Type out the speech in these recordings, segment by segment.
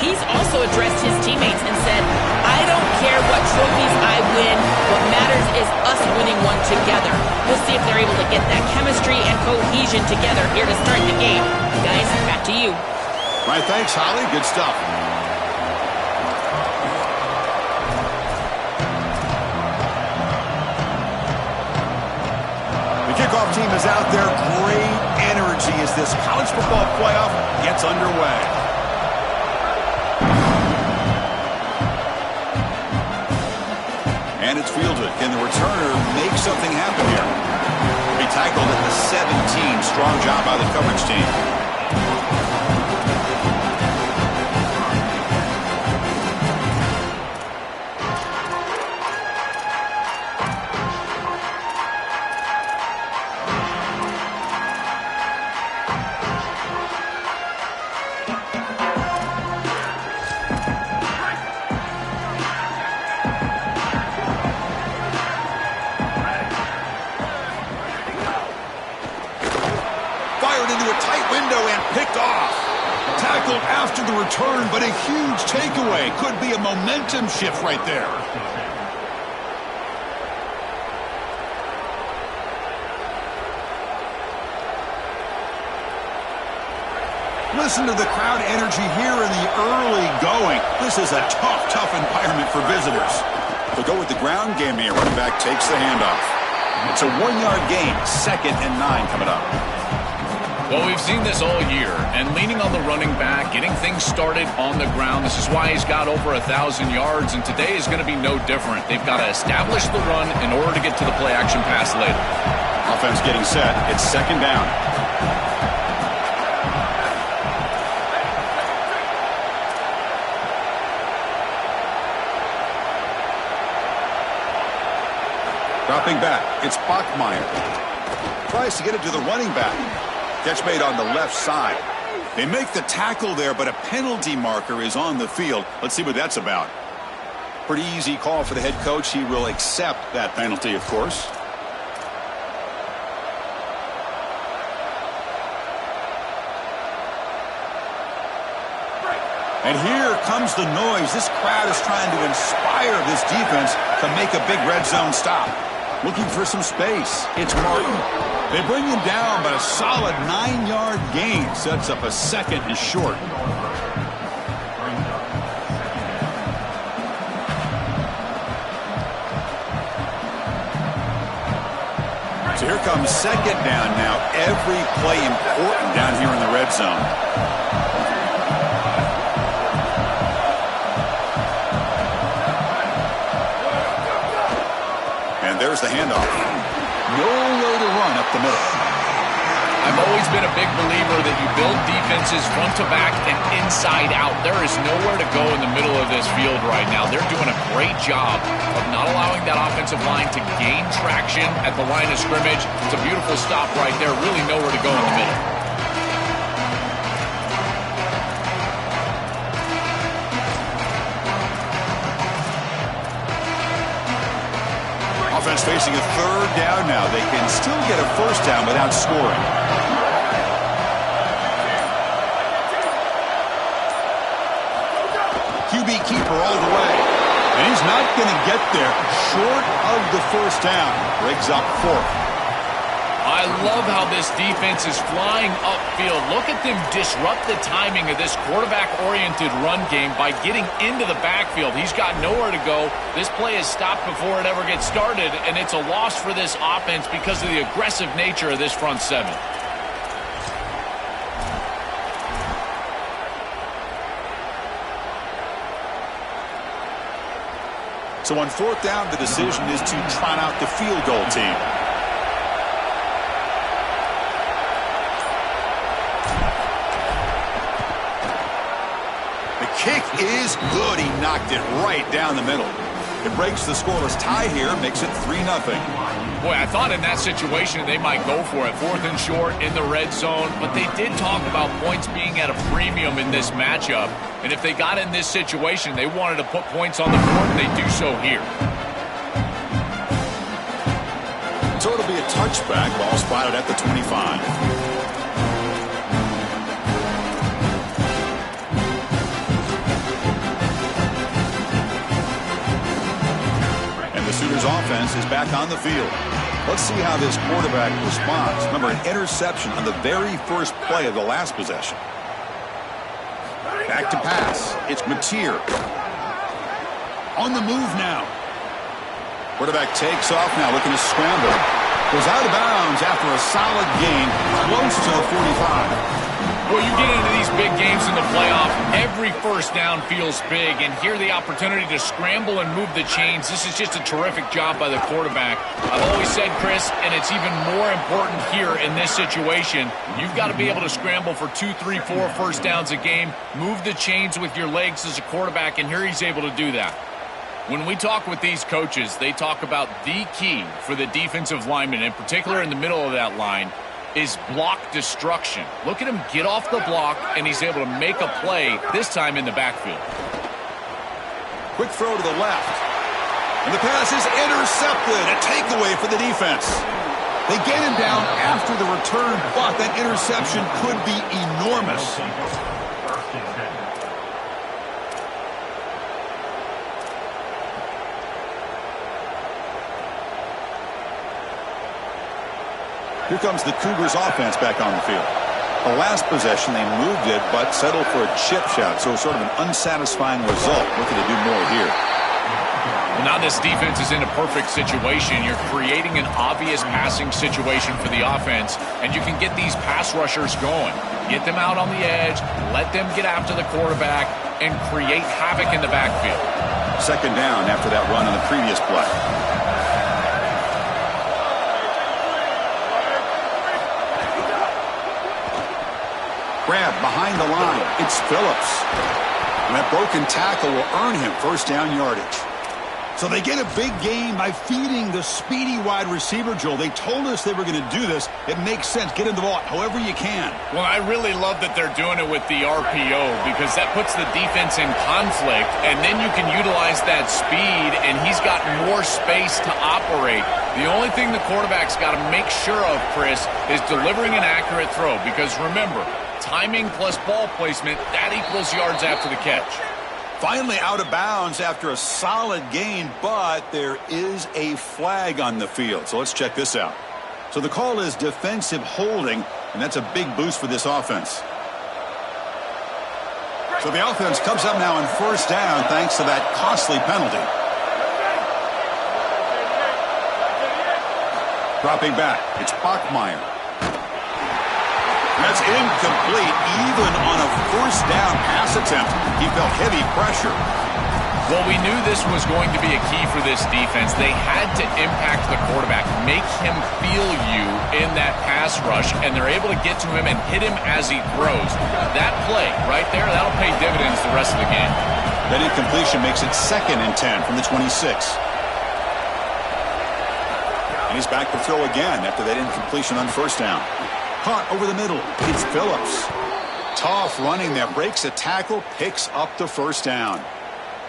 he's also addressed his teammates and said, I don't care what trophies I win. What matters is us winning one together. We'll see if they're able to get that chemistry and cohesion together here to start the game. Guys, back to you. All right, thanks, Holly. Good stuff. The kickoff team is out there. Great energy as this college football playoff gets underway. And it's fielded. Can the returner make something happen here? He'll be tackled at the 17. Strong job by the coverage team. After the return, but a huge takeaway. Could be a momentum shift right there. Listen to the crowd energy here in the early going. This is a tough environment for visitors. They'll go with the ground game here. Running back takes the handoff. It's a 1-yard gain. 2nd and 9 coming up. Well, we've seen this all year, and leaning on the running back, getting things started on the ground. This is why he's got over 1,000 yards, and today is going to be no different. They've got to establish the run in order to get to the play-action pass later. Offense getting set. It's 2nd down. Dropping back. It's Bachmeier. Tries to get it to the running back. Catch made on the left side. They make the tackle there, but a penalty marker is on the field. Let's see what that's about. Pretty easy call for the head coach. He will accept that penalty, of course. And here comes the noise. This crowd is trying to inspire this defense to make a big red zone stop. Looking for some space. It's Martin. They bring him down, but a solid 9-yard gain sets up a 2nd and short. So here comes 2nd down now. Every play important down here in the red zone. And there's the handoff. Nowhere to run up the middle. I've always been a big believer that you build defenses front to back and inside out. There is nowhere to go in the middle of this field right now. They're doing a great job of not allowing that offensive line to gain traction at the line of scrimmage. It's a beautiful stop right there. Really nowhere to go in the middle. Offense facing a 3rd down now. They can still get a 1st down without scoring. QB keeper all the way. And he's not going to get there. Short of the 1st down. Breaks up 4th. I love how this defense is flying upfield. Look at them disrupt the timing of this quarterback-oriented run game by getting into the backfield. He's got nowhere to go. This play is stopped before it ever gets started, and it's a loss for this offense because of the aggressive nature of this front 7. So on 4th down, the decision is to trot out the field goal team. Kick is good. He knocked it right down the middle. It breaks the scoreless tie here, makes it 3-0. Boy, I thought in that situation they might go for it. 4th and short in the red zone, but they did talk about points being at a premium in this matchup. And if they got in this situation, they wanted to put points on the board, and they do so here. So it'll be a touchback. Ball spotted at the 25. Sooners offense is back on the field. Let's see how this quarterback responds. Remember, an interception on the very first play of the last possession. Back to pass. It's Mateer. On the move now. Quarterback takes off now, looking to scramble. Goes out of bounds after a solid gain, close to the 45. Well, you get into these big games in the playoff, every first down feels big, and here the opportunity to scramble and move the chains. This is just a terrific job by the quarterback. I've always said, Chris, and it's even more important here in this situation, you've got to be able to scramble for 2, 3, 4 first downs a game, move the chains with your legs as a quarterback, and here he's able to do that. When we talk with these coaches, they talk about the key for the defensive lineman, in particular in the middle of that line, is block destruction. Look at him get off the block, and he's able to make a play, this time in the backfield. Quick throw to the left. And the pass is intercepted. A takeaway for the defense. They get him down after the return, but that interception could be enormous. Here comes the Cougars offense back on the field. The last possession, they moved it, but settled for a chip shot, so sort of an unsatisfying result. Looking to do more here. Well, now this defense is in a perfect situation. You're creating an obvious passing situation for the offense, and you can get these pass rushers going. Get them out on the edge, let them get after the quarterback, and create havoc in the backfield. Second down after that run on the previous play. Grab behind the line. It's Phillips. And that broken tackle will earn him first down yardage. So they get a big gain by feeding the speedy wide receiver, Joel. They told us they were going to do this. It makes sense. Get him the ball however you can. Well, I really love that they're doing it with the RPO because that puts the defense in conflict, and then you can utilize that speed, and he's got more space to operate. The only thing the quarterback's got to make sure of, Chris, is delivering an accurate throw because, remember, timing plus ball placement, that equals yards after the catch. Finally out of bounds after a solid gain, but there is a flag on the field. So let's check this out. So the call is defensive holding, and that's a big boost for this offense. So the offense comes up now on first down thanks to that costly penalty. Dropping back, it's Bachmeier. That's incomplete. Even on a first down pass attempt, he felt heavy pressure. Well, we knew this was going to be a key for this defense. They had to impact the quarterback, make him feel you in that pass rush, and they're able to get to him and hit him as he throws. That play right there, that'll pay dividends the rest of the game. That incompletion makes it 2nd and 10 from the 26. And he's back to throw again after that incompletion on first down. Caught over the middle. It's Phillips. Tough running there. Breaks a tackle. Picks up the first down.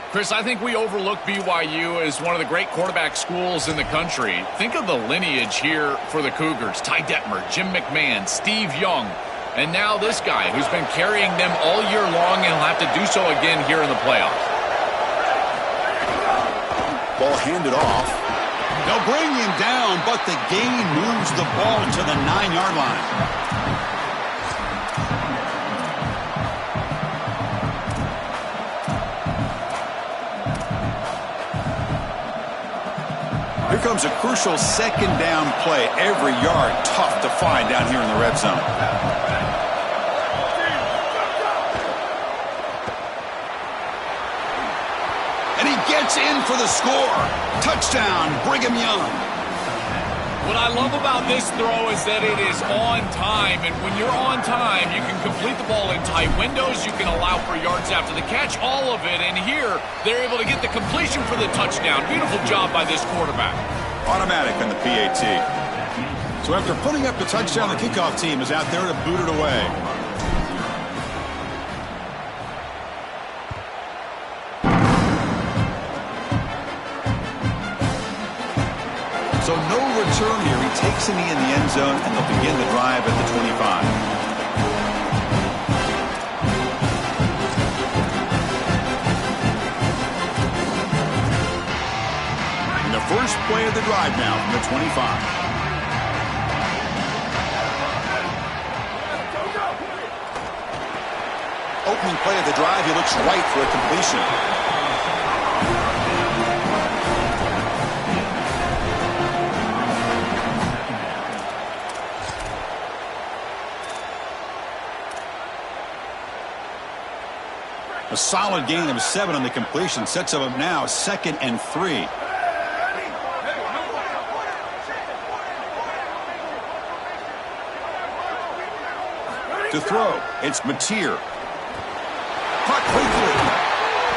Chris, I think we overlook BYU as one of the great quarterback schools in the country. Think of the lineage here for the Cougars. Ty Detmer, Jim McMahon, Steve Young, and now this guy who's been carrying them all year long and will have to do so again here in the playoffs. Ball handed off. They'll bring him down, but the gain moves the ball to the 9-yard line. Here comes a crucial second down play. Every yard tough to find down here in the red zone. And he gets in for the score. Touchdown, Brigham Young. What I love about this throw is that it is on time, and when you're on time, you can complete the ball in tight windows, you can allow for yards after the catch, all of it, and here they're able to get the completion for the touchdown. Beautiful job by this quarterback. Automatic on the PAT. So after putting up the touchdown, the kickoff team is out there to boot it away. So no return here. He takes a knee in the end zone, and they'll begin the drive at the 25. And the First play of the drive now from the 25. Opening play of the drive, he looks right for a completion. A solid gain of 7 on the completion sets him up now 2nd and 3. To throw, it's Mateer. Caught quickly.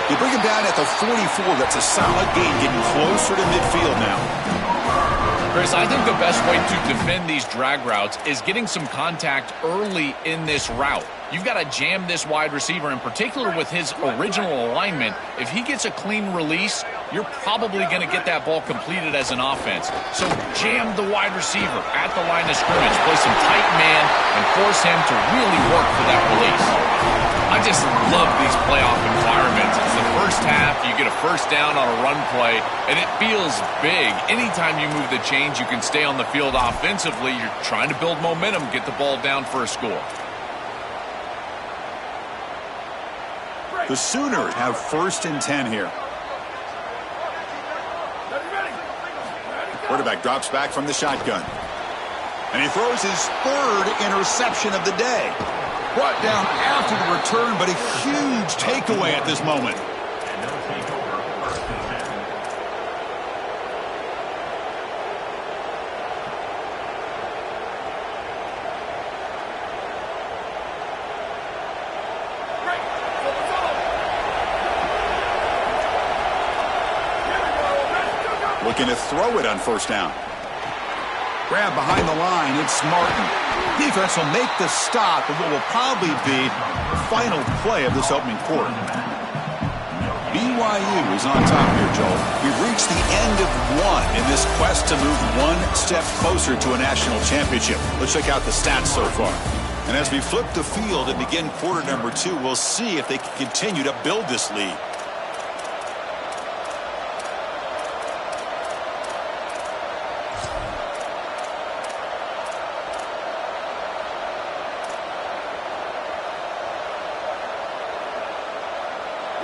You bring him down at the 44. That's a solid gain, getting closer to midfield now. Chris, I think the best way to defend these drag routes is getting some contact early in this route. You've got to jam this wide receiver, in particular with his original alignment. If he gets a clean release, you're probably going to get that ball completed as an offense. So jam the wide receiver at the line of scrimmage, play some tight man, and force him to really work for that release. I just love these playoff environments. It's the first half, you get a first down on a run play, and it feels big. Anytime you move the chains, you can stay on the field offensively. You're trying to build momentum, get the ball down for a score. The Sooners have 1st and 10 here. Quarterback drops back from the shotgun. And he throws his 3rd interception of the day. Brought down after the return, but a huge takeaway at this moment. Looking to throw it on 1st down. Grab behind the line, it's Martin. Defense will make the stop of what will probably be the final play of this opening quarter. BYU is on top here, Joel. We've reached the end of one in this quest to move one step closer to a national championship. Let's check out the stats so far. And as we flip the field and begin quarter number 2, we'll see if they can continue to build this lead.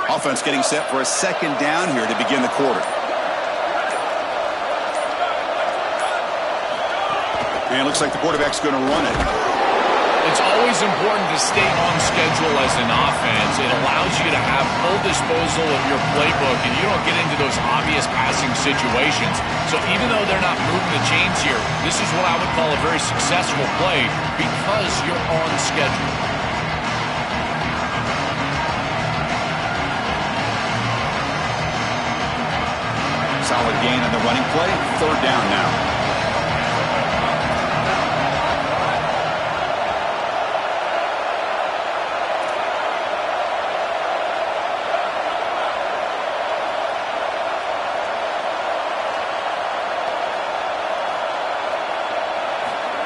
Offense getting set for a 2nd down here to begin the quarter. And it looks like the quarterback's going to run it. It's always important to stay on schedule as an offense. It allows you to have full disposal of your playbook, and you don't get into those obvious passing situations. So even though they're not moving the chains here, this is what I would call a very successful play because you're on schedule. Solid gain on the running play. 3rd down now.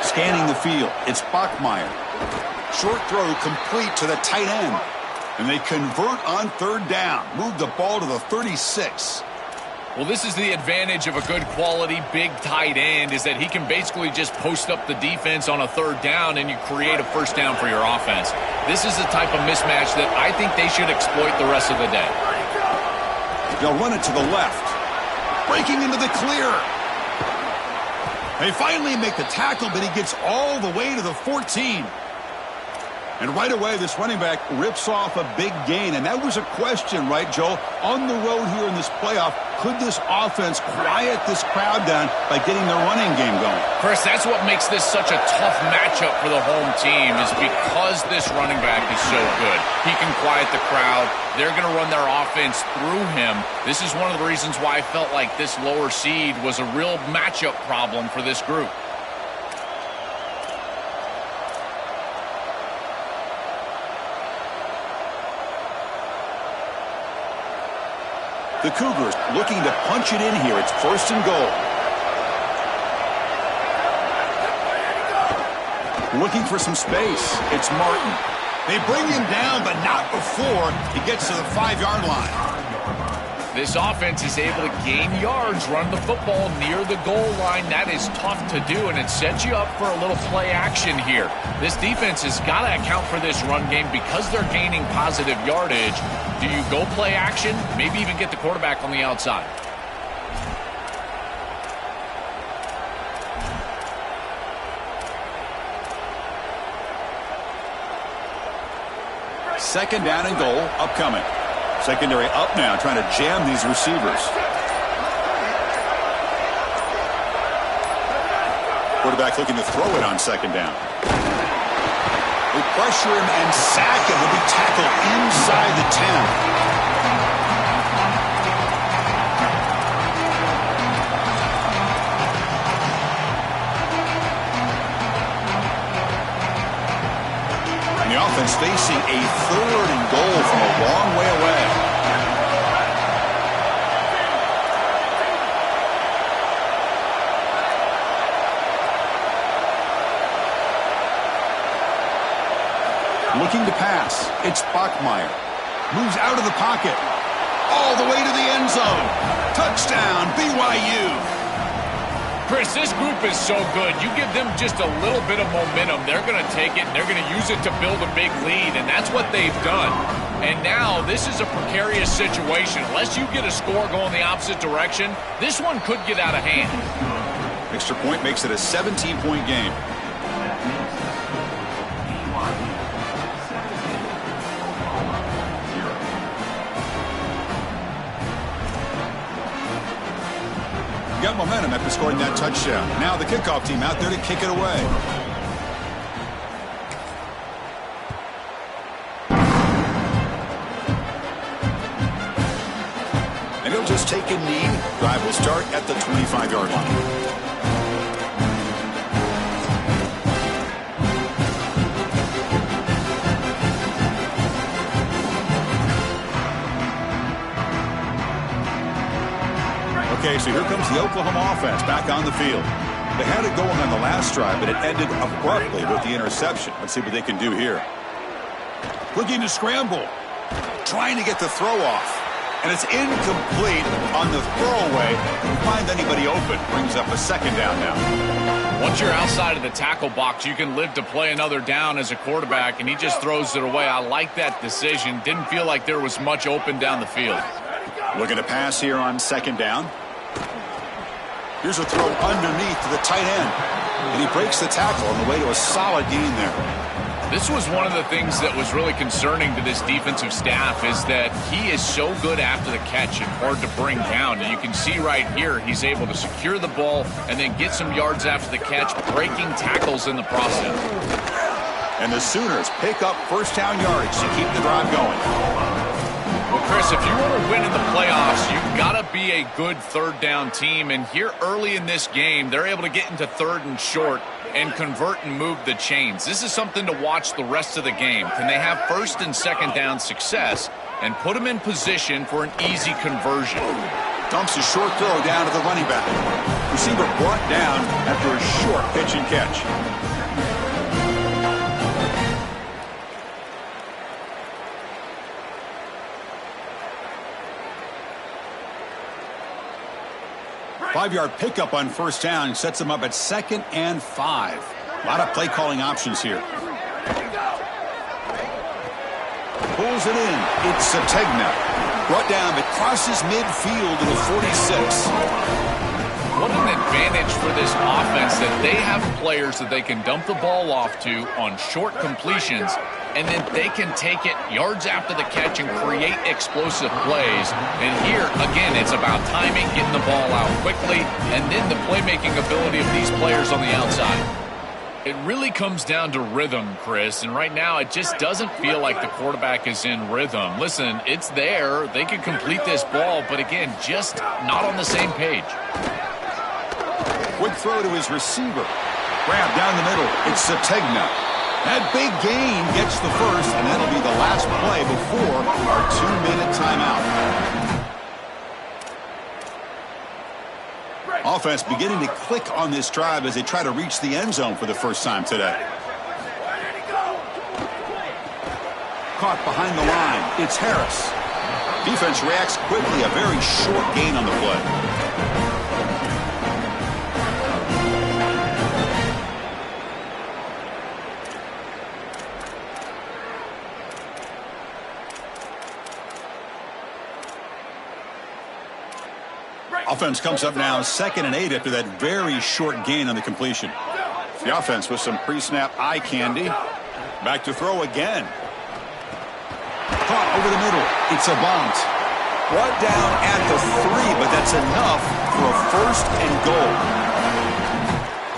Scanning the field, it's Bachmeier. Short throw complete to the tight end. And they convert on 3rd down. Move the ball to the 36. Well, this is the advantage of a good quality big tight end, is that he can basically just post up the defense on a 3rd down and you create a 1st down for your offense. This is the type of mismatch that I think they should exploit the rest of the day. They'll run it to the left. Breaking into the clear. They finally make the tackle, but he gets all the way to the 14. And right away, this running back rips off a big gain. And that was a question, right, Joel? On the road here in this playoff, could this offense quiet this crowd down by getting their running game going? Chris, that's what makes this such a tough matchup for the home team, is because this running back is so good. He can quiet the crowd. They're going to run their offense through him. This is one of the reasons why I felt like this lower seed was a real matchup problem for this group. The Cougars looking to punch it in here. It's 1st and goal. Looking for some space. It's Martin. They bring him down, but not before he gets to the 5-yard line. This offense is able to gain yards, run the football near the goal line. That is tough to do, and it sets you up for a little play action here. This defense has got to account for this run game because they're gaining positive yardage. Do you go play action? Maybe even get the quarterback on the outside. Second down and goal upcoming. Secondary up now, trying to jam these receivers. Quarterback looking to throw it on second down. They pressure him and sack him. He'll be tackled inside the 10. The offense facing a third and goal from a long way away. Looking to pass. It's Bachmeier. Moves out of the pocket. All the way to the end zone. Touchdown, BYU. Chris, this group is so good. You give them just a little bit of momentum, they're going to take it, and they're going to use it to build a big lead, and that's what they've done. And now this is a precarious situation. Unless you get a score going the opposite direction, this one could get out of hand. Extra point makes it a 17-point game. Got momentum after scoring that touchdown. Now the kickoff team out there to kick it away. And he'll just take a knee. Drive will start at the 25-yard line. Okay, so here comes the Oklahoma offense back on the field. They had it going on the last drive, but it ended abruptly with the interception. Let's see what they can do here. Looking to scramble. Trying to get the throw off. And it's incomplete on the throwaway. Couldn't find anybody open. Brings up a second down now. Once you're outside of the tackle box, you can live to play another down as a quarterback, and he just throws it away. I like that decision. Didn't feel like there was much open down the field. Looking to pass here on second down. Here's a throw underneath to the tight end. And he breaks the tackle on the way to a solid gain there. This was one of the things that was really concerning to this defensive staff is that he is so good after the catch and hard to bring down. And you can see right here he's able to secure the ball and then get some yards after the catch, breaking tackles in the process. And the Sooners pick up first down yardage to keep the drive going. Well, Chris, if you want to win in the playoffs, you've got to be a good third down team. And here early in this game, they're able to get into third and short and convert and move the chains. This is something to watch the rest of the game. Can they have first and second down success and put them in position for an easy conversion? Dumps a short throw down to the running back. Receiver brought down after a short pitch and catch. Five-yard pickup on first down sets them up at 2nd and 5. A lot of play calling options here. Pulls it in. It's Sategna. Brought down. It crosses midfield to the 46. What an advantage for this offense that they have players that they can dump the ball off to on short completions, and then they can take it yards after the catch and create explosive plays. And here, again, it's about timing, getting the ball out quickly, and then the playmaking ability of these players on the outside. It really comes down to rhythm, Chris, and right now it just doesn't feel like the quarterback is in rhythm. Listen, it's there. They can complete this ball, but again, just not on the same page. Quick throw to his receiver. Grab down the middle. It's Sategna. That big gain gets the first, and that'll be the last play before our 2-minute timeout. Offense beginning to click on this drive as they try to reach the end zone for the first time today. Caught behind the line. It's Harris. Defense reacts quickly. A very short gain on the play. Offense comes up now 2nd and 8 after that very short gain on the completion. The offense with some pre-snap eye candy. Back to throw again. Caught over the middle. It's a bunt. Brought down at the 3, but that's enough for a 1st and goal.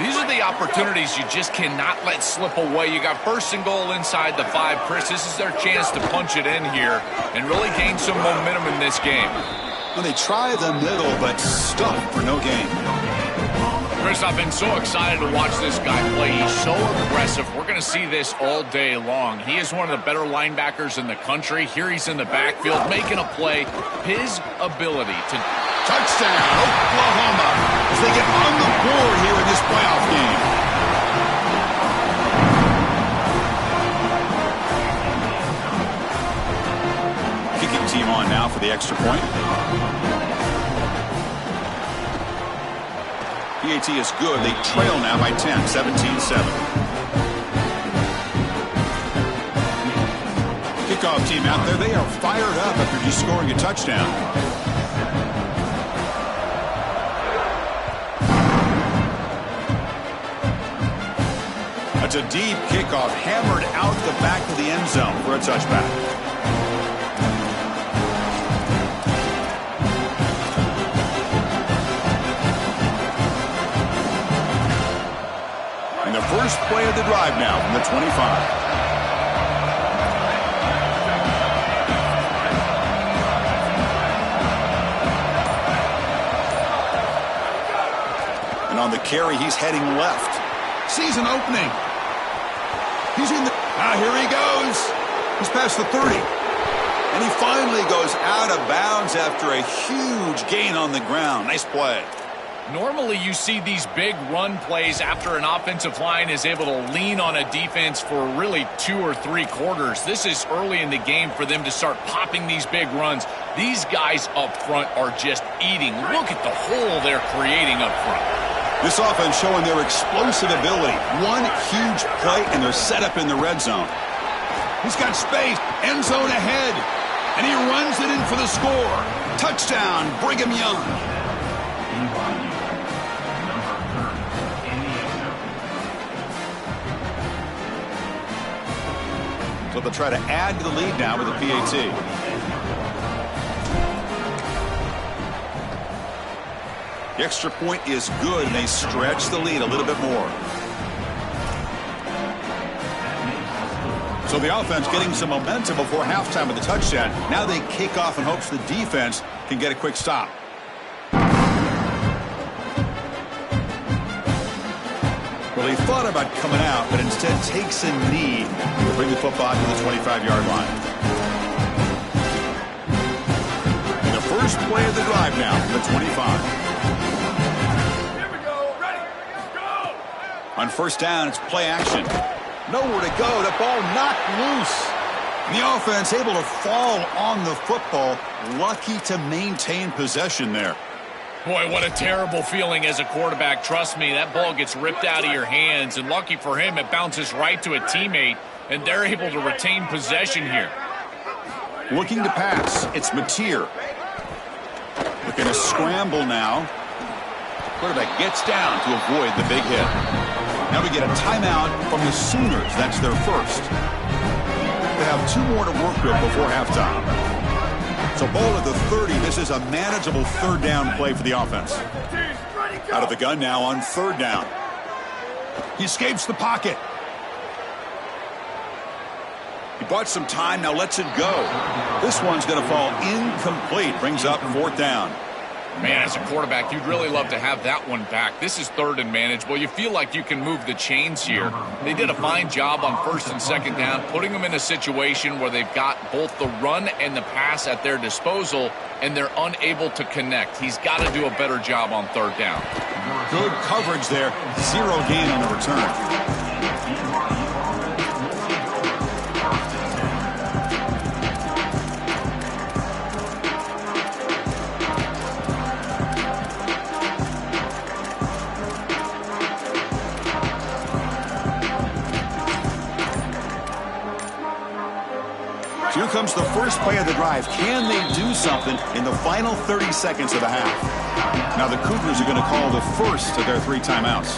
These are the opportunities you just cannot let slip away. You got 1st and goal inside the 5. Chris, this is their chance to punch it in here and really gain some momentum in this game. Well, they try the middle, but stuck for no gain. Chris, I've been so excited to watch this guy play. He's so aggressive. We're going to see this all day long. He is one of the better linebackers in the country. Here he's in the backfield making a play. His ability to... Touchdown, Oklahoma, as they get on the board here in this playoff game. Kicking team on now for the extra point. PAT is good. They trail now by 10, 17-7. Kickoff team out there. They are fired up after just scoring a touchdown. That's a deep kickoff, hammered out the back of the end zone for a touchback. And the first play of the drive now from the 25. And on the carry, he's heading left. Sees an opening. He's in the... here he goes. He's past the 30. And he finally goes out of bounds after a huge gain on the ground. Nice play. Normally you see these big run plays after an offensive line is able to lean on a defense for really 2 or 3 quarters. This is early in the game for them to start popping these big runs. These guys up front are just eating. Look at the hole they're creating up front. This offense showing their explosive ability. One huge play, and they're set up in the red zone. He's got space. End zone ahead. And he runs it in for the score. Touchdown, Brigham Young. So they'll try to add to the lead now with the PAT. The extra point is good, and they stretch the lead a little bit more. So the offense getting some momentum before halftime with the touchdown. Now they kick off in hopes the defense can get a quick stop. Well, he thought about coming out, but instead takes a knee to bring the football to the 25-yard line. And the first play of the drive now from the 25. On first down, it's play action. Nowhere to go. The ball knocked loose. And the offense able to fall on the football. Lucky to maintain possession there. Boy, what a terrible feeling as a quarterback. Trust me, that ball gets ripped out of your hands. And lucky for him, it bounces right to a teammate. And they're able to retain possession here. Looking to pass. It's Mateer. Looking to scramble now. Quarterback gets down to avoid the big hit. Now we get a timeout from the Sooners. That's their first. They have 2 more to work with before halftime. So ball at the 30. This is a manageable third down play for the offense. Out of the gun now on third down. He escapes the pocket. He bought some time, now lets it go. This one's going to fall incomplete. Brings up fourth down. Man, as a quarterback, you'd really love to have that one back. This is third and manageable. You feel like you can move the chains here. They did a fine job on first and second down, putting them in a situation where they've got both the run and the pass at their disposal, and they're unable to connect. He's got to do a better job on third down. Good coverage there. 0 gain on the return. comes the first play of the drive. Can they do something in the final 30 seconds of the half? Now the Cougars are going to call the first of their 3 timeouts.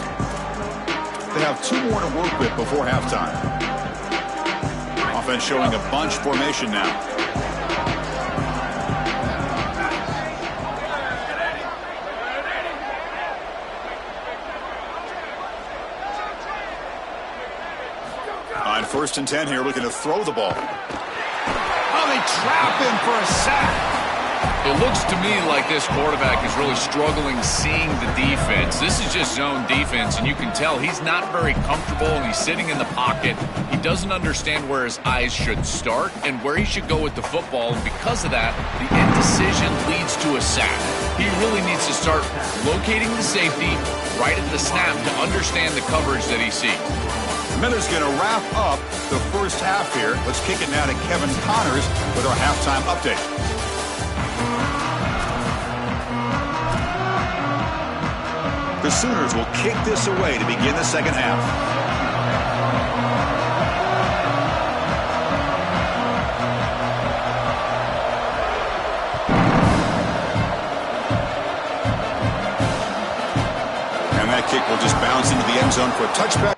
They have 2 more to work with before halftime. Offense showing a bunch formation now. On 1st and 10 here, looking to throw the ball. Oh, they trap him for a sack. It looks to me like this quarterback is really struggling seeing the defense. This is just zone defense, and you can tell he's not very comfortable, and he's sitting in the pocket. He doesn't understand where his eyes should start and where he should go with the football, and because of that, the indecision leads to a sack. He really needs to start locating the safety right at the snap to understand the coverage that he sees. Miller's going to wrap up the first half here. Let's kick it now to Kevin Connors with our halftime update. The Sooners will kick this away to begin the second half. And that kick will just bounce into the end zone for a touchback.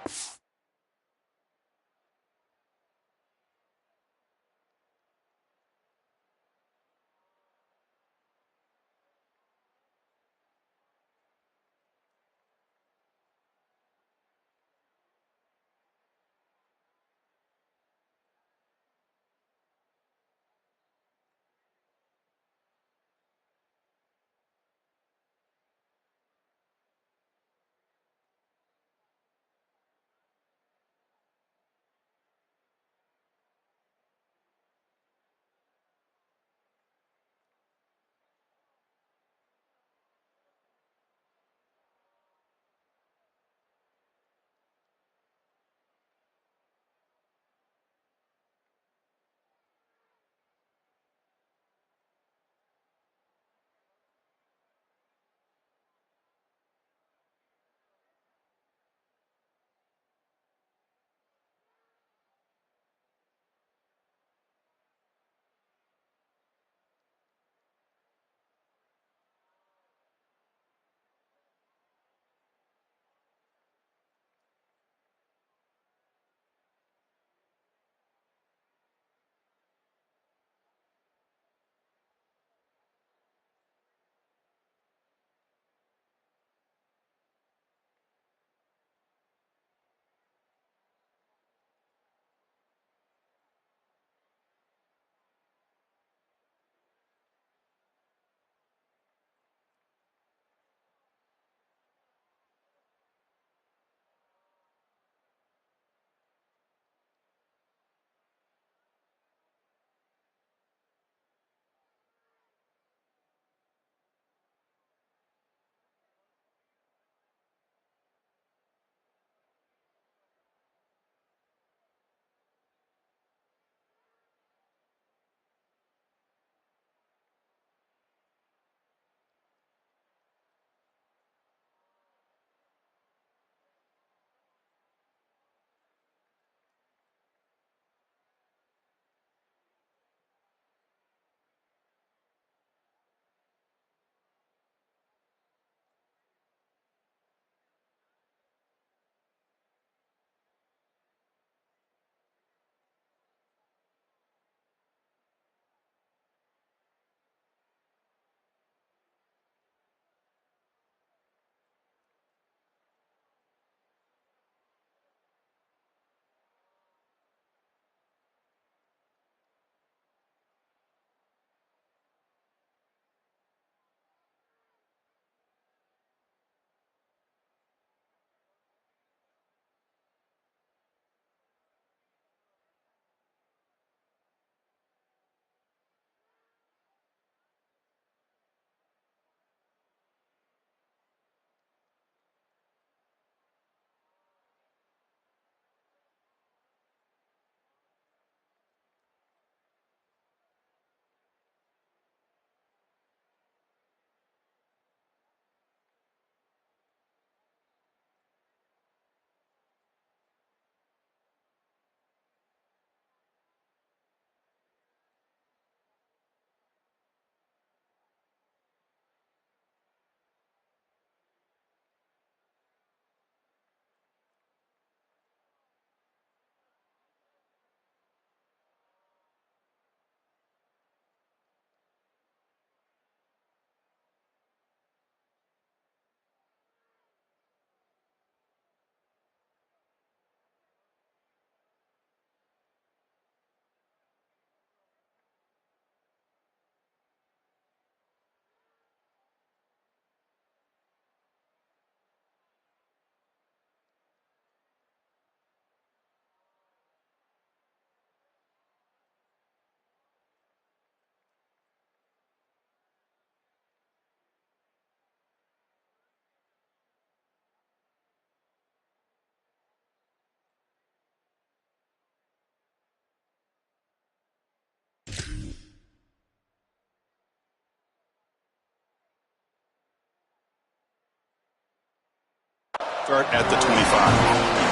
Start at the 25.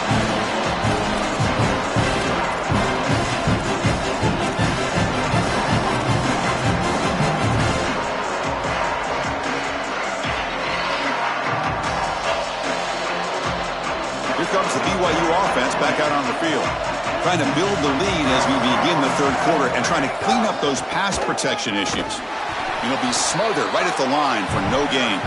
Comes the BYU offense back out on the field, trying to build the lead as we begin the third quarter and trying to clean up those pass protection issues. You'll be smothered right at the line for no gain.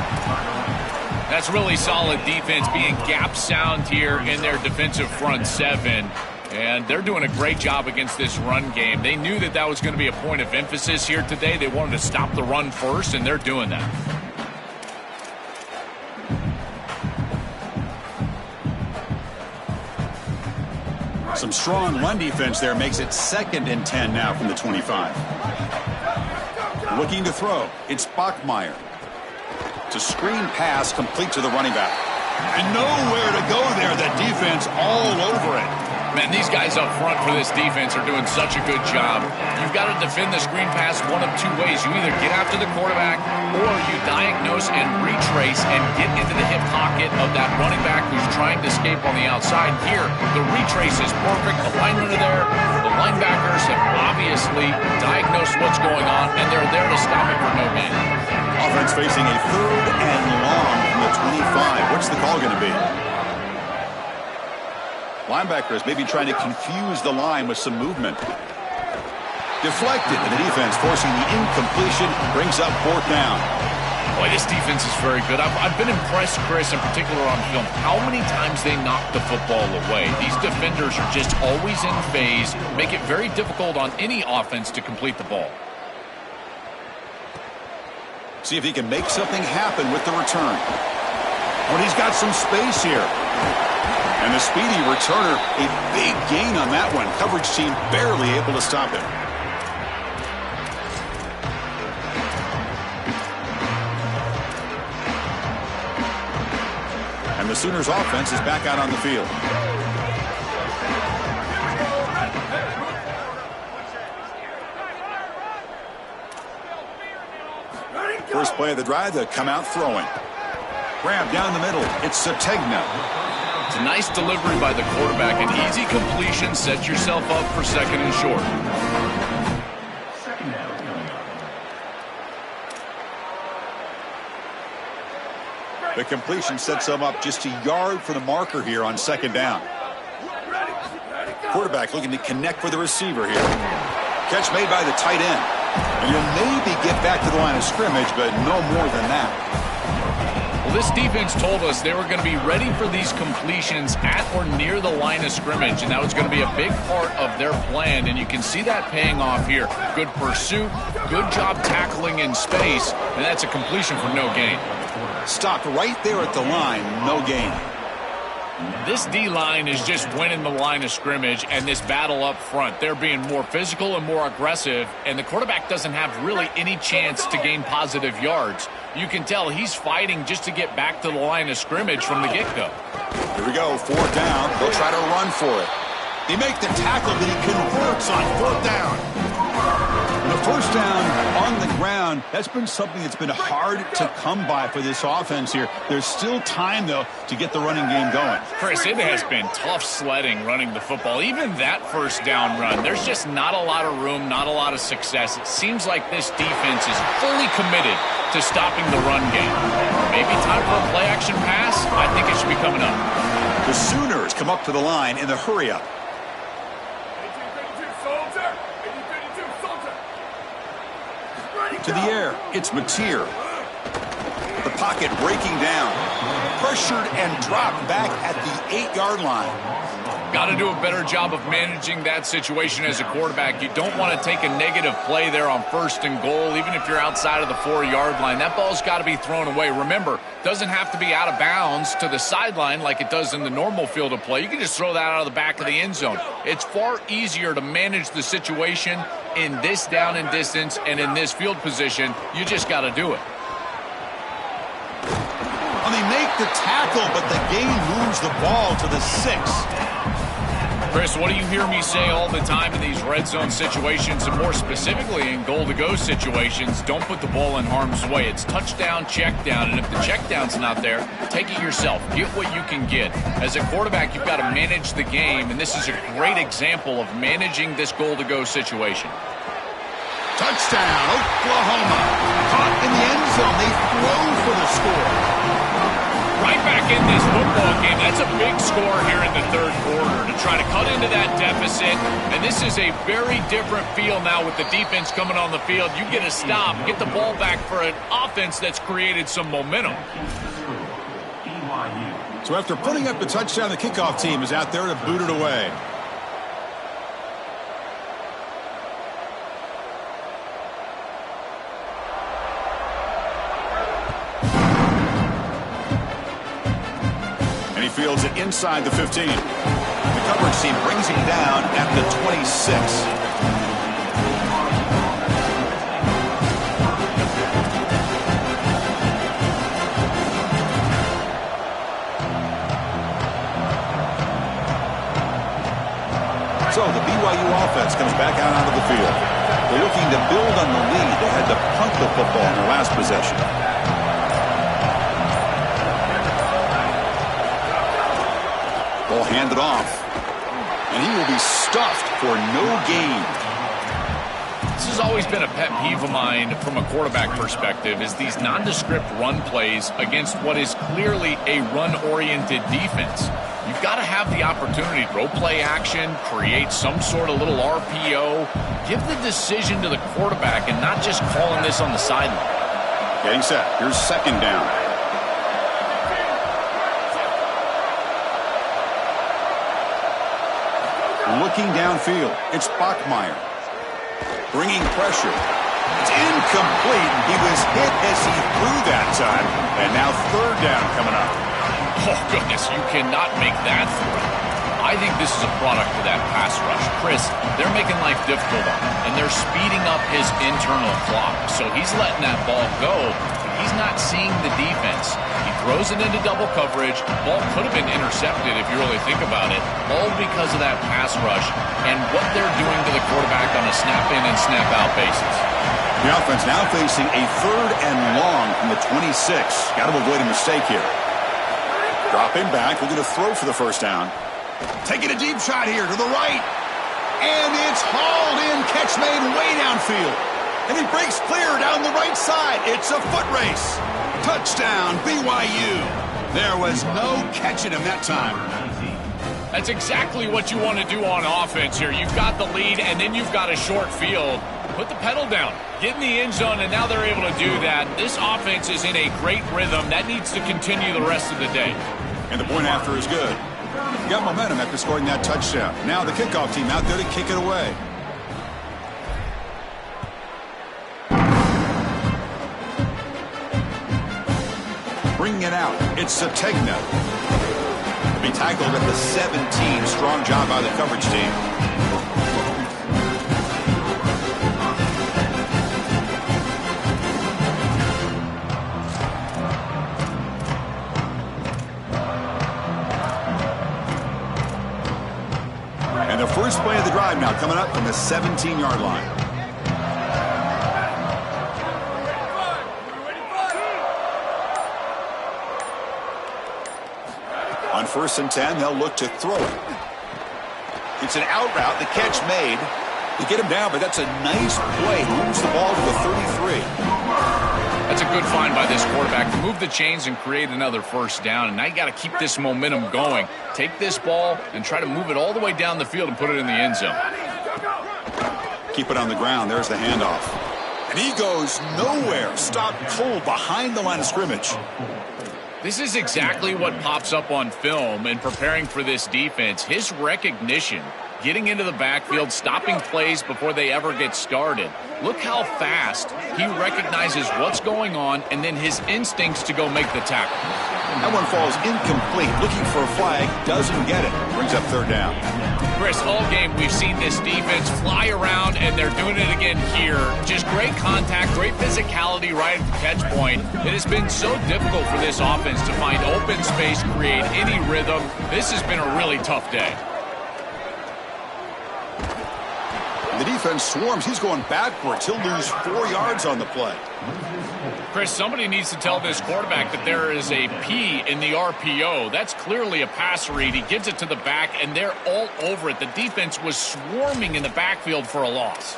That's really solid defense, being gap sound here in their defensive front seven. And they're doing a great job against this run game. They knew that that was going to be a point of emphasis here today. They wanted to stop the run first, and they're doing that. Some strong run defense there makes it 2nd and 10 now from the 25. Looking to throw. It's Bachmeier. To screen pass complete to the running back. And nowhere to go there. That defense all over it. Man, these guys up front for this defense are doing such a good job. You've got to defend the screen pass one of two ways. You either get after the quarterback or you diagnose and retrace and get into the hip pocket of that running back who's trying to escape on the outside. Here, the retrace is perfect. The linemen are there. The linebackers have obviously diagnosed what's going on, and they're there to stop it for no gain. Offense facing a 3rd and long from the 25. What's the call going to be? Linebackers maybe trying to confuse the line with some movement. Deflected, and the defense forcing the incompletion, brings up 4th down. Boy, this defense is very good. I've been impressed, Chris, in particular on film, how many times they knock the football away. These defenders are just always in phase, make it very difficult on any offense to complete the ball. See if he can make something happen with the return. But he's got some space here. And the speedy returner, a big gain on that one. Coverage team barely able to stop it. And the Sooners offense is back out on the field. First play of the drive, they come out throwing. Grab down the middle. It's Sategna. It's a nice delivery by the quarterback. An easy completion. Set yourself up for 2nd and short. The completion sets them up just a yard for the marker here on 2nd down. Quarterback looking to connect with the receiver here. Catch made by the tight end. And you'll maybe get back to the line of scrimmage, but no more than that. Well, this defense told us they were going to be ready for these completions at or near the line of scrimmage, and that was going to be a big part of their plan, and you can see that paying off here. Good pursuit, good job tackling in space, and that's a completion for no gain. Stopped right there at the line, no gain. This D-line is just winning the line of scrimmage and this battle up front. They're being more physical and more aggressive, and the quarterback doesn't have really any chance to gain positive yards. You can tell he's fighting just to get back to the line of scrimmage from the get-go. Here we go, 4th down. They'll try to run for it. They make the tackle, but he converts on 4th down. And the 1st down on the ground, that's been something that's been hard to come by for this offense here. There's still time, though, to get the running game going. Chris, it has been tough sledding running the football. Even that 1st down run, there's just not a lot of room, not a lot of success. It seems like this defense is fully committed to stopping the run game. Maybe time for a play-action pass? I think it should be coming up. The Sooners come up to the line in the hurry-up. To the air, it's Mateer. The pocket breaking down. Pressured and dropped back at the 8-yard line. Got to do a better job of managing that situation as a quarterback. You don't want to take a negative play there on 1st and goal, even if you're outside of the 4-yard line. That ball's got to be thrown away. Remember, doesn't have to be out of bounds to the sideline like it does in the normal field of play. You can just throw that out of the back of the end zone. It's far easier to manage the situation in this down and distance and in this field position. You just got to do it. Well, they make the tackle, but the game moves the ball to the 6. Chris, what do you hear me say all the time in these red zone situations, and more specifically in goal-to-go situations? Don't put the ball in harm's way. It's touchdown, check down, and if the check down's not there, take it yourself. Get what you can get. As a quarterback, you've got to manage the game, and this is a great example of managing this goal-to-go situation. Touchdown, Oklahoma. Caught in the end zone. They throw for the score. Right back in this football game. That's a big score here in the third quarter to try to cut into that deficit. And this is a very different feel now with the defense coming on the field. You get a stop, get the ball back for an offense that's created some momentum. So after putting up the touchdown, the kickoff team is out there to boot it away. Fields it inside the 15. The coverage team brings him down at the 26. So the BYU offense comes back out onto the field. They're looking to build on the lead. They had to punt the football in their last possession. Ball handed off, and he will be stuffed for no gain. This has always been a pet peeve of mine from a quarterback perspective, is these nondescript run plays against what is clearly a run-oriented defense. You've got to have the opportunity to throw play action, create some sort of little RPO, give the decision to the quarterback and not just calling this on the sideline. Getting set. Here's second down. Looking downfield, it's Bachmeier. Bringing pressure. It's incomplete. He was hit as he threw that time. And now third down coming up. Oh, goodness, you cannot make that throw. I think this is a product of that pass rush. Chris, they're making life difficult on him, and they're speeding up his internal clock. So he's letting that ball go, but he's not seeing the defense. He throws it into double coverage. Ball could have been intercepted if you really think about it, all because of that pass rush and what they're doing to the quarterback on a snap-in and snap-out basis. The offense now facing a third and long from the 26. Got to avoid a mistake here. Dropping back, looking to throw for the first down. Taking a deep shot here to the right. And it's hauled in. Catch made way downfield. And he breaks clear down the right side. It's a foot race. Touchdown, BYU. There was no catching him that time. That's exactly what you want to do on offense here. You've got the lead, and then you've got a short field. Put the pedal down. Get in the end zone, and now they're able to do that. This offense is in a great rhythm. That needs to continue the rest of the day. And the point after is good. Got momentum after scoring that touchdown. Now the kickoff team out there to kick it away. Bringing it out. It's Sategna. Be tackled at the 17. Strong job by the coverage team. And the first play of the drive now coming up from the 17-yard line. On 1st and 10, they'll look to throw it. It's an out route. The catch made. You get him down, but that's a nice play. Moves the ball to the 33. That's a good find by this quarterback to move the chains and create another first down. And now you got to keep this momentum going. Take this ball and try to move it all the way down the field and put it in the end zone. Keep it on the ground. There's the handoff. And he goes nowhere. Stopped cold behind the line of scrimmage. This is exactly what pops up on film in preparing for this defense. His recognition, getting into the backfield, stopping plays before they ever get started. Look how fast he recognizes what's going on and then his instincts to go make the tackle. That one falls incomplete. Looking for a flag. Doesn't get it. Brings up third down. Chris, all game we've seen this defense fly around, and they're doing it again here. Just great contact, great physicality right at the catch point. It has been so difficult for this offense to find open space, create any rhythm. This has been a really tough day. defense swarms. He's going backwards. He'll lose 4 yards on the play. Chris, somebody needs to tell this quarterback that there is a P in the RPO. That's clearly a pass read. He gives it to the back, and they're all over it. The defense was swarming in the backfield for a loss.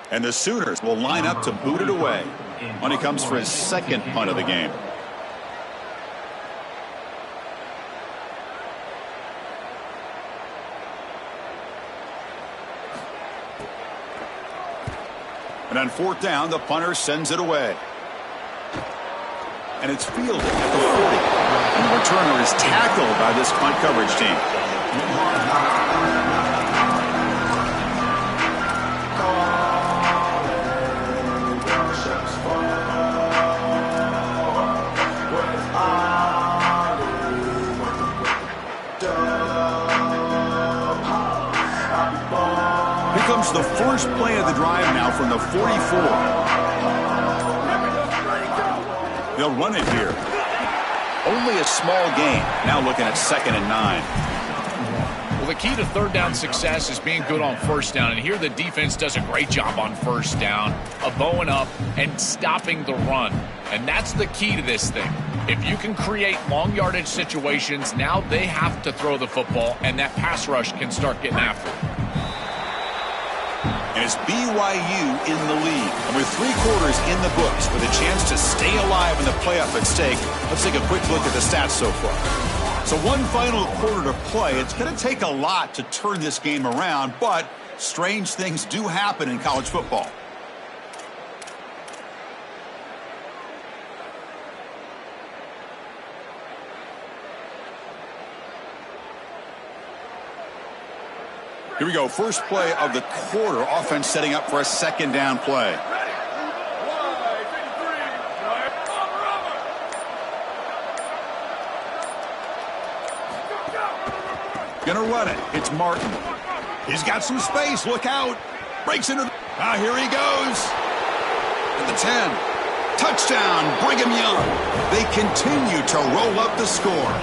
And the Sooners will line up to boot it away when he comes for his second punt of the game. And on 4th down, the punter sends it away. And it's fielded at the 40. And the returner is tackled by this punt coverage team. Comes the first play of the drive now from the 44. They'll run it here. Only a small gain. Now looking at 2nd and 9. Well, the key to 3rd down success is being good on 1st down. And here the defense does a great job on 1st down, bowing up and stopping the run. And that's the key to this thing. If you can create long yardage situations, now they have to throw the football, and that pass rush can start getting after it. And it's BYU in the lead. And with 3 quarters in the books with a chance to stay alive in the playoff at stake, let's take a quick look at the stats so far. So 1 final quarter to play. It's going to take a lot to turn this game around, but strange things do happen in college football. Here we go. First play of the quarter. Offense setting up for a 2nd down play. Gonna run it. It's Martin. He's got some space. Look out. Breaks into the... here he goes. At the 10. Touchdown, Brigham Young. They continue to roll up the score.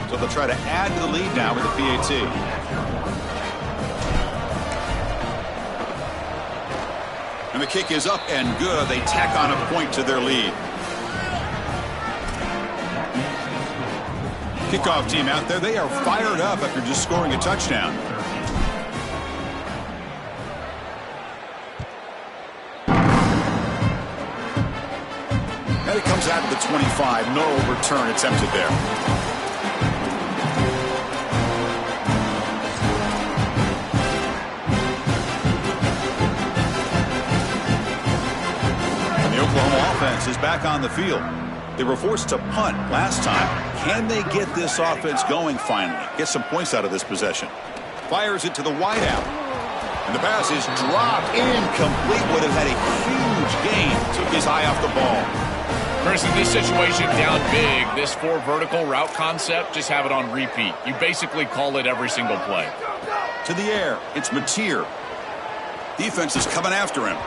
So they'll try to add to the lead now with the PAT. And the kick is up and good. They tack on a point to their lead. Kickoff team out there. They are fired up after just scoring a touchdown. And it comes out of the 25. No return attempted there. Oklahoma offense is back on the field. They were forced to punt last time. Can they get this offense going finally? Get some points out of this possession. Fires it to the wideout. And the pass is dropped. Incomplete. Would have had a huge gain. Took his eye off the ball. Chris, in this situation, down big, this 4 vertical route concept, just have it on repeat. You basically call it every single play. To the air. It's Mateer. Defense is coming after him.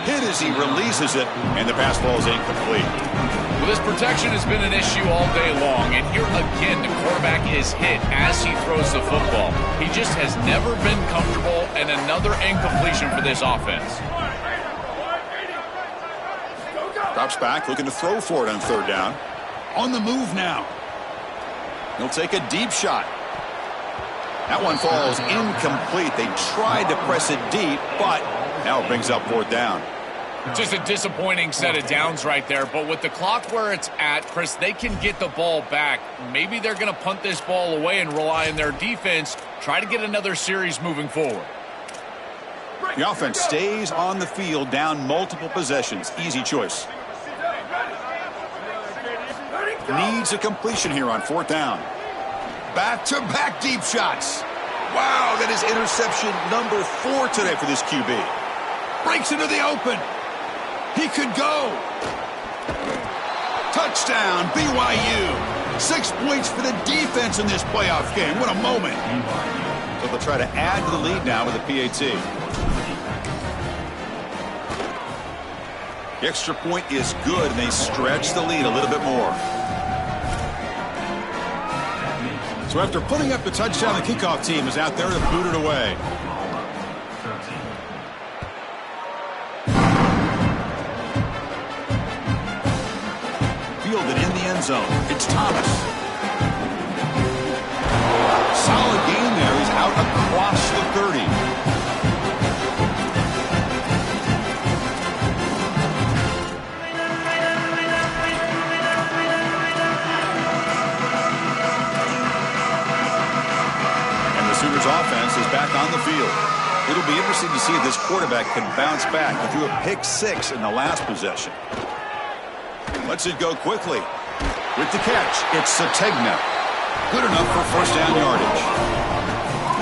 Hit as he releases it, and the pass ball is incomplete. Well, this protection has been an issue all day long, and here again the quarterback is hit as he throws the football. He just has never been comfortable, and another incompletion for this offense. Drops back, looking to throw for it on 3rd down. On the move now. He'll take a deep shot. That one falls incomplete. They tried to press it deep, but now it brings up 4th down. Just a disappointing set of downs right there, but with the clock where it's at, Chris, they can get the ball back. Maybe they're going to punt this ball away and rely on their defense, try to get another series moving forward. The offense stays on the field, down multiple possessions. Easy choice. Needs a completion here on 4th down. Back-to-back deep shots. Wow, that is interception number 4 today for this QB. Breaks into the open. He could go. Touchdown, BYU. 6 points for the defense in this playoff game. What a moment. So they'll try to add to the lead now with a PAT. The extra point is good, and they stretch the lead a little bit more. So after putting up the touchdown, the kickoff team is out there to boot it away. Fielded in the end zone. It's Thomas. Solid gain there. He's out across the 30. And the Sooners offense is back on the field. It'll be interesting to see if this quarterback can bounce back. He threw a pick-6 in the last possession. Lets it go quickly. With the catch, it's Sategna. Good enough for first down yardage.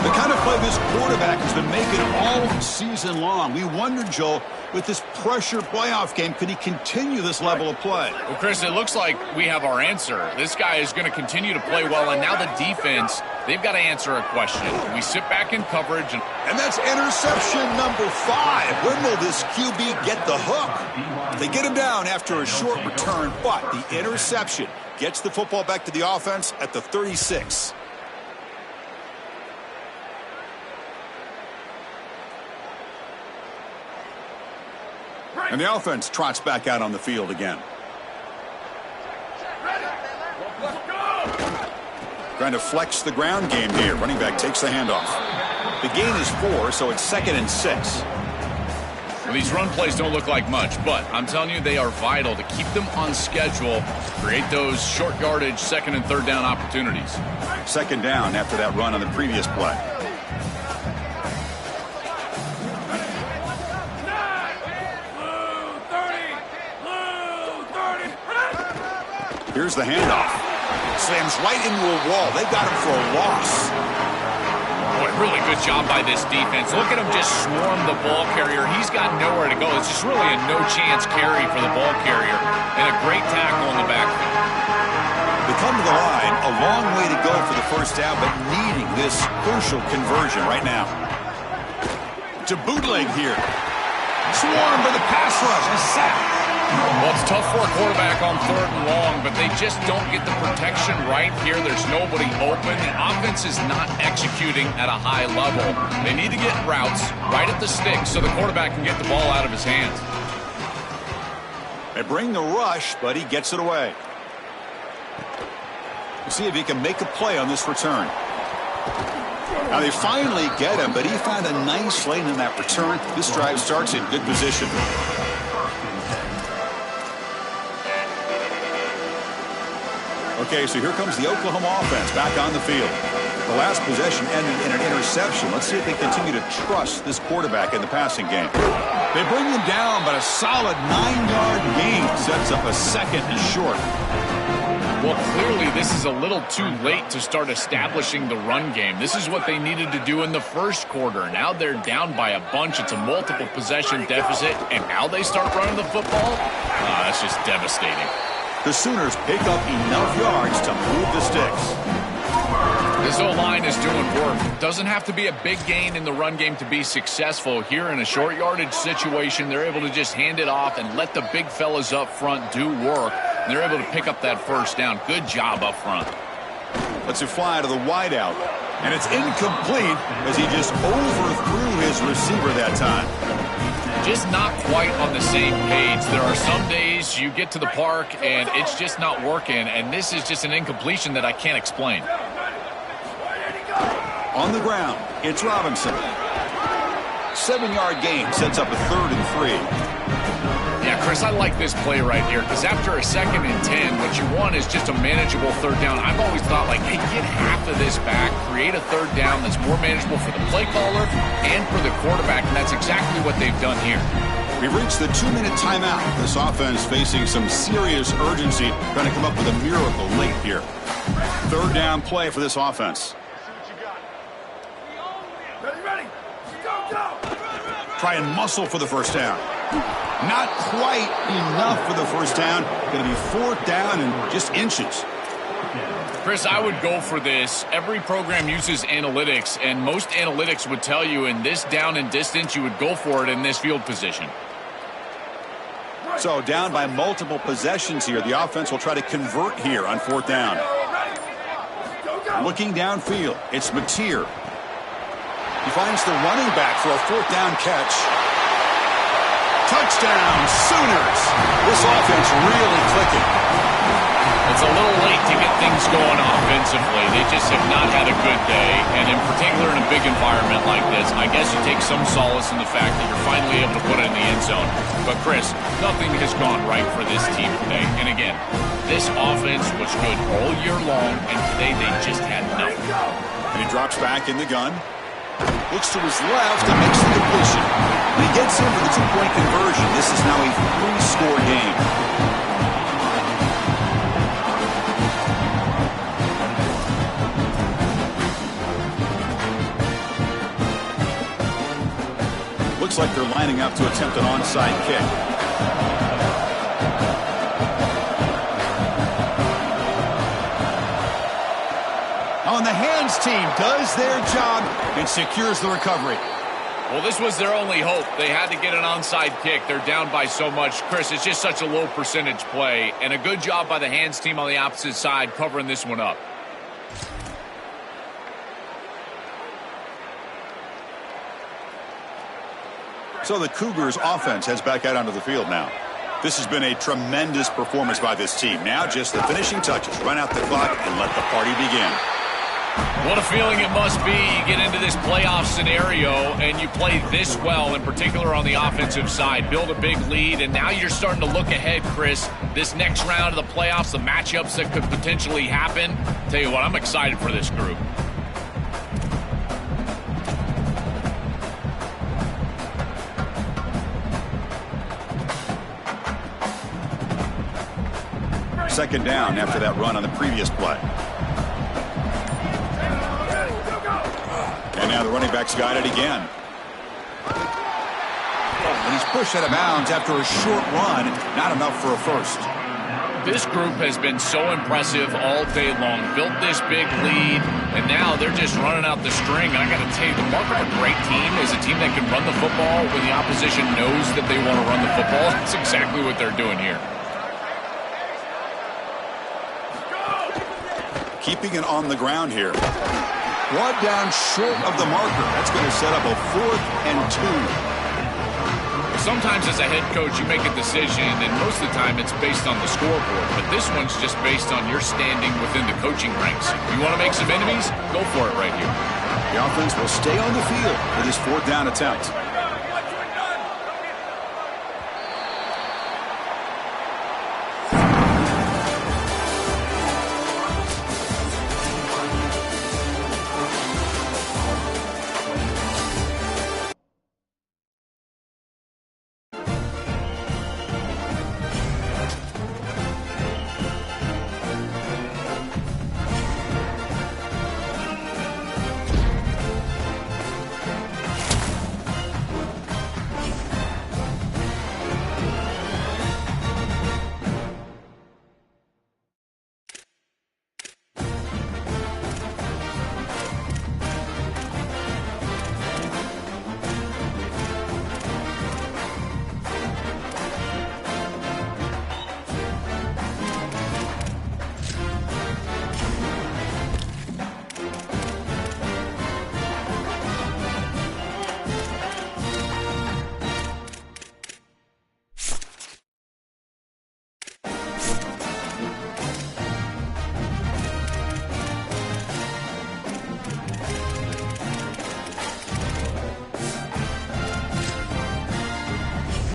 The kind of play this quarterback has been making all season long. We wondered, Joel, with this pressure playoff game, could he continue this level of play? Well, Chris, it looks like we have our answer. This guy is going to continue to play well, and now the defense, they've got to answer a question. We sit back in coverage. And that's interception number 5. When will this QB get the hook? They get him down after a short return, but the interception gets the football back to the offense at the 36. And the offense trots back out on the field again. Trying to flex the ground game here. Running back takes the handoff. The gain is 4, so it's 2nd and 6. Well, these run plays don't look like much, but I'm telling you, they are vital to keep them on schedule, create those short yardage 2nd and 3rd down opportunities. 2nd down after that run on the previous play. Here's the handoff. Slams right into a wall. They got him for a loss. Boy, really good job by this defense. Look at him just swarm the ball carrier. He's got nowhere to go. It's just really a no-chance carry for the ball carrier. And a great tackle in the backfield. They come to the line. A long way to go for the first down, but needing this crucial conversion right now. To bootleg here. Swarmed by the pass rush. A sack. Well, it's tough for a quarterback on 3rd and long, but they just don't get the protection right here. There's nobody open. The offense is not executing at a high level. They need to get routes right at the stick so the quarterback can get the ball out of his hands. They bring the rush, but he gets it away. We'll see if he can make a play on this return. Now they finally get him, but he found a nice lane in that return. This drive starts in good position. Okay, so here comes the Oklahoma offense back on the field. The last possession ended in an interception. Let's see if they continue to trust this quarterback in the passing game. They bring him down, but a solid 9-yard gain sets up a 2nd and short. Well, clearly this is a little too late to start establishing the run game. This is what they needed to do in the first quarter. Now they're down by a bunch. It's a multiple possession deficit, and now they start running the football? That's just devastating. The Sooners pick up enough yards to move the sticks. This O-line is doing work. Doesn't have to be a big gain in the run game to be successful. Here in a short yardage situation, they're able to just hand it off and let the big fellas up front do work. They're able to pick up that first down. Good job up front. Lets it fly to the wideout. And it's incomplete as he just overthrew his receiver that time. Just not quite on the same page. There are some days you get to the park and it's just not working, and this is just an incompletion that I can't explain. On the ground, it's Robinson. 7-yard gain sets up a 3rd and 3. Yeah, Chris, I like this play right here because after a 2nd and 10, what you want is just a manageable 3rd down. I've always thought, like, hey, get half of this back, create a 3rd down that's more manageable for the play caller and for the quarterback, and that's exactly what they've done here. We've reached the 2-minute timeout. This offense facing some serious urgency, trying to come up with a miracle late here. 3rd down play for this offense. Try and muscle for the first down. Not quite enough for the first down. Going to be 4th down and just inches. Chris, I would go for this. Every program uses analytics, and most analytics would tell you in this down and distance, you would go for it in this field position. So down by multiple possessions here. The offense will try to convert here on 4th down. Looking downfield, it's Mateer. He finds the running back for a 4th down catch. Touchdown, Sooners. This offense really clicking. It's a little late to get things going offensively. They just have not had a good day, and in particular in a big environment like this, I guess you take some solace in the fact that you're finally able to put it in the end zone. But, Chris, nothing has gone right for this team today. And again, this offense was good all year long, and today they just had nothing. And he drops back in the gun. Looks to his left and makes the completion. And he gets in for the 2-point conversion. This is now a 3-score game. Looks like they're lining up to attempt an onside kick. On the hands team does their job and secures the recovery. Well, this was their only hope. They had to get an onside kick. They're down by so much. Chris, it's just such a low percentage play, and a good job by the hands team on the opposite side covering this one up. So the Cougars offense heads back out onto the field now. This has been a tremendous performance by this team. Now just the finishing touches. Run out the clock and let the party begin. What a feeling it must be. You get into this playoff scenario and you play this well, in particular on the offensive side. Build a big lead, and now you're starting to look ahead, Chris. This next round of the playoffs, the matchups that could potentially happen. Tell you what, I'm excited for this group. Second down after that run on the previous play. And now the running back's got it again. And he's pushed out of bounds after a short run. Not enough for a first. This group has been so impressive all day long. Built this big lead, and now they're just running out the string. And I got to tell you, the mark of a great team is a team that can run the football when the opposition knows that they want to run the football. That's exactly what they're doing here. Keeping it on the ground here. One down short of the marker. That's going to set up a 4th and 2. Sometimes as a head coach, you make a decision, and most of the time it's based on the scoreboard. But this one's just based on your standing within the coaching ranks. You want to make some enemies? Go for it right here. The offense will stay on the field for this 4th down attempt.